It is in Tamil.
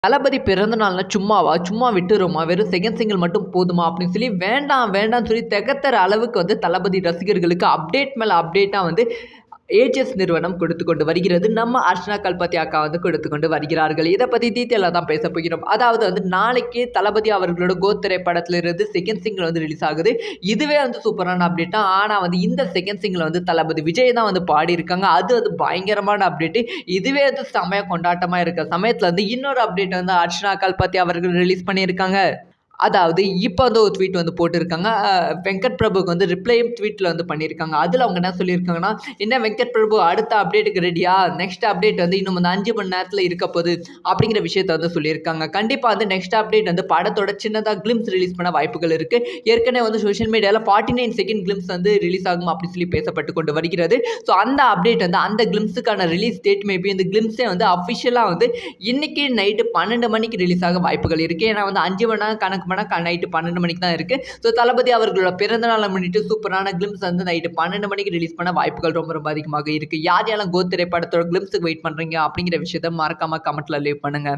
தளபதி பிறந்த நாள்னா சும்மாவா? சும்மா விட்டுருமா? வெறும் செகண்ட் சிங்கிள் மட்டும் போதுமா? அப்படின்னு சொல்லி வேண்டாம், வேண்டாம்னு சொல்லி திகட்டுற அளவுக்கு வந்து தளபதி ரசிகர்களுக்கு அப்டேட் மேல அப்டேட்டா வந்து ஏஜஸ் நிறுவனம் கொடுத்து கொண்டு வருகிறது. நம்ம அர்ச்சனா கல்பத்தி அக்கா வந்து கொடுத்து கொண்டு வருகிறார்கள். இத பத்தி டீட்டெயிலா தான் பேசப் போகிறோம். அதாவது வந்து நாளைக்கு தளபதி அவர்களோட கோ திரைப்படத்திலிருந்து செகண்ட் சிங்கிள் வந்து ரிலீஸ் ஆகுது. இதுவே வந்து சூப்பரான அப்டேட் தான். ஆனா வந்து இந்த செகண்ட் சிங்கிள் வந்து தளபதி விஜய் தான் வந்து பாடியிருக்காங்க. அது வந்து பயங்கரமான அப்டேட். இதுவே வந்து செமையா கொண்டாட்டமா இருக்க சமயத்துல வந்து இன்னொரு அப்டேட் வந்து அர்ச்சனா கல்பத்தி அவர்கள் ரிலீஸ் பண்ணியிருக்காங்க. அதாவது இப்ப வந்து ஒரு ட்வீட் வந்து போட்டிருக்காங்க. வெங்கட் பிரபுக்கு வந்து ரிப்ளையும் ட்வீட்ல வந்து பண்ணியிருக்காங்க. அதுல அவங்க என்ன சொல்லியிருக்காங்கன்னா, "என்ன வெங்கட் பிரபு அடுத்த அப்டேட்டுக்கு ரெடியா? நெக்ஸ்ட் அப்டேட் வந்து இன்னும் வந்து 5 மணி நேரத்துல இருக்க போது." அப்படிங்கிற விஷயத்த வந்து சொல்லியிருக்காங்க. கண்டிப்பா வந்து நெக்ஸ்ட் அப்டேட் வந்து படத்தோட சின்னதா கிளிம்ஸ் ரிலீஸ் பண்ண வாய்ப்புகள் இருக்கு. ஏற்கனவே வந்து சோசியல் மீடியால 49 செகண்ட் கிளிம்ஸ் வந்து ரிலீஸ் ஆகும் அப்படின்னு சொல்லி பேசப்பட்டு கொண்டு வருகிறது. ஸோ அந்த அப்டேட் வந்து அந்த கிளிம்ஸுக்கான ரிலீஸ் டேட் மேபி இந்த கிளிம்ஸே வந்து அஃபிஷியலா வந்து இன்னைக்கு நைட்டு 12 மணிக்கு ரிலீஸ் ஆக வாய்ப்புகள் இருக்கு. ஏன்னா வந்து 5 மணி நேரம் கணக்கு பண்ணா நைட்டு 12 மணிக்கு தான் இருக்கு. ஸோ தளபதி அவர்களோட பிறந்த நாளை முன்னிட்டு சூப்பரான கிளிம்ஸ் வந்து நைட்டு 12 மணிக்கு ரிலீஸ் பண்ண வாய்ப்புகள் ரொம்ப ரொம்ப அதிகமாக இருக்கு. யார் யாரெல்லாம் கோ திரைப்படத்தோட கிளிம்ஸுக்கு வெயிட் பண்றீங்க அப்படிங்கிற விஷயத்த மறக்காம கமெண்ட்ல லீவ் பண்ணுங்க.